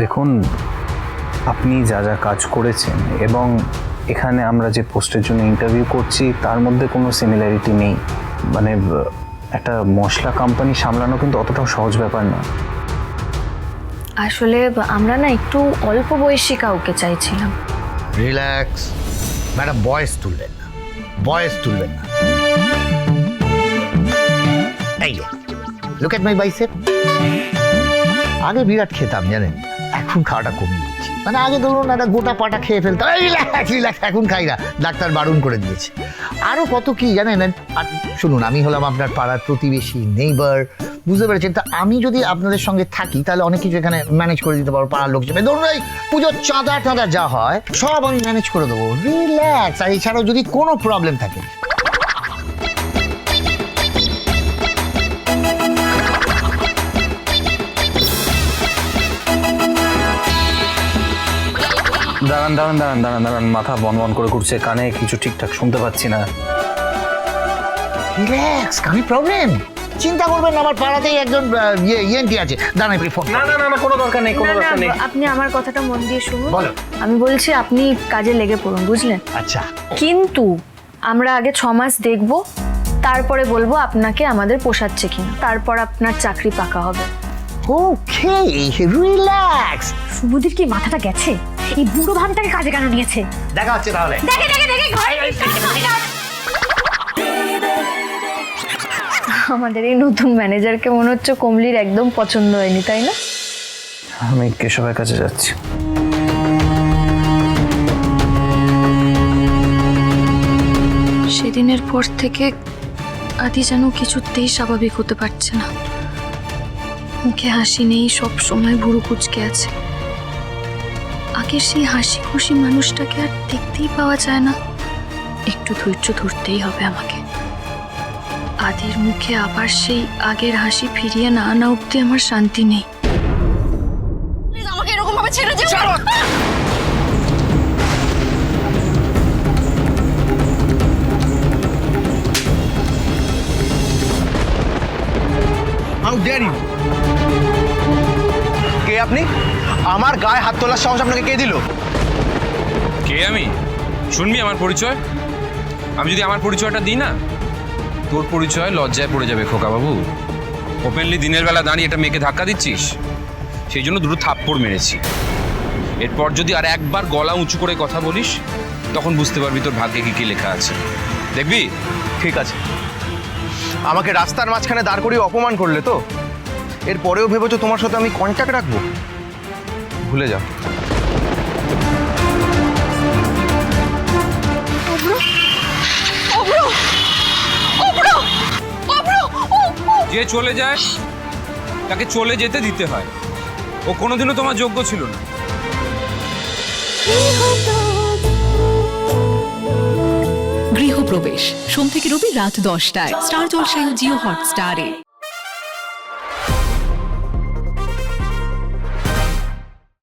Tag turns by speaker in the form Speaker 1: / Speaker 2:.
Speaker 1: দেখুন, আপনি যা যা কাজ করেছেন এবং এখানে আমরা যে পোস্টের জন্য ইন্টারভিউ করছি তার মধ্যে কোনো সিমিলারিটি নেই। মানে একটা মশলা কোম্পানি সামলানো কিন্তু অতটাও সহজ ব্যাপার না।
Speaker 2: আসলে আমরা না একটু অল্প বয়সী কাউকে চাইছিলাম।
Speaker 3: রিল্যাক্স ম্যাডাম, বয়স তুলবেন না, বয়স তুলবেন না। এই লুক এট মাই বাইসেপ। আগে বিরাট খেতাম জানেন, এখন খাওয়াটা কমিয়ে দিচ্ছি। মানে আগে ধরুন একটা গোটা পাটা খেয়ে ফেলতাম, রিল্যাক্স, এখন খাই না, ডাক্তার বারণ করে দিয়েছে। আরও কত কি জানেন। আর শুনুন, আমি হলাম আপনার পাড়ার প্রতিবেশী, নেইবার, বুঝতে পেরেছেন? তা আমি যদি আপনাদের সঙ্গে থাকি তাহলে অনেক কিছু এখানে ম্যানেজ করে দিতে পারবো। পাড়ার লোক যাবে, ধরুন এই পুজোর চাঁদা টাঁদা যা হয় সব আমি ম্যানেজ করে দেবো। রিল্যাক্স। আর এছাড়াও যদি কোনো প্রবলেম থাকে,
Speaker 1: দাঁড়ান দাঁড়ান দাঁড়ান দাঁড়ান দাঁড়ান, মাথা বন বন করে ঘুরছে, কানে কিছু ঠিকঠাক শুনতে পাচ্ছি না।
Speaker 3: রিল্যাক্স, কানে প্রবলেম? চিন্তা করবেন না, আমার পাড়াতেই একজন ইএনটি আছে। দাঁড়ান আপনি ফোন।
Speaker 1: না না না না, কোনো দরকার নেই, কোনো দরকার নেই।
Speaker 2: আপনি আমার কথাটা মন দিয়ে শুনুন।
Speaker 3: বলো।
Speaker 2: আমি বলছি আপনি কাজে লেগে পড়ুন, বুঝলেন?
Speaker 3: আচ্ছা,
Speaker 2: কিন্তু আমরা আগে 6 মাস দেখব, তারপরে বলবো আপনাকে আমাদের পোষাচ্ছে কিনা, তারপর আপনার চাকরি পাকা হবে।
Speaker 3: ওকে, রিল্যাক্স।
Speaker 2: সুবুদির কি মাথাটা গেছে? এই বুড়ো ভানটাকে কাজে কেন নিয়েছে?
Speaker 3: দেখা হচ্ছে তাহলে।
Speaker 2: দেখে দেখে দেখে আমাদের এই নতুন ম্যানেজারকে মনে হচ্ছে কমলির একদম পছন্দ হয়নি, তাই না?
Speaker 1: আমি কেশবের কাছে যাচ্ছি।
Speaker 2: সেদিনের পর থেকে আদি যেন কিছুতেই স্বাভাবিক হতে পারছে না। মুখে হাসি নেই, সব সময় ভুরু কুঁচকে আছে। আগের সেই হাসি খুশি মানুষটাকে আর দেখতেই পাওয়া যায় না। একটু ধৈর্য ধরতেই হবে আমাকে। আদির মুখে আবার সেই আগের হাসি ফিরিয়ে না আনা অব্দি আমার শান্তি নেই। আমাকে এরকম ভাবে ছেড়ে যেও না।
Speaker 4: How dare you! কে আপনি? আমার গায়ে হাত তোলার সাহস আপনাকে কে দিল?
Speaker 5: কে আমি? শুনবি আমার পরিচয়? আমি যদি আমার পরিচয়টা দিই না, তোর পরিচয় লজ্জায় পড়ে যাবে খোকা বাবু। ওপেনলি দিনের বেলা দাঁড়িয়ে একটা মেয়েকে ধাক্কা দিচ্ছিস, সেই জন্য দুটো থাপ্পড় মেরেছি। এরপর যদি আর একবার গলা উঁচু করে কথা বলিস, তখন বুঝতে পারবি তোর ভাগ্যে কি কি লেখা আছে। দেখবি?
Speaker 4: ঠিক আছে, আমাকে রাস্তার মাঝখানে দাঁড় করিয়ে অপমান করলে তো? এরপরেও ভেবেছো তোমার সাথে আমি কন্ট্যাক্ট রাখবো? ভুলে যাও।
Speaker 5: যে চলে যায় তাকে চলে যেতে দিতে হয়। ও কোনোদিনও তোমার যোগ্য ছিল না।
Speaker 6: গৃহপ্রবেশ সোম থেকে রবি রাত 10টায় স্টার জলসায় ও জিও হটস্টারে।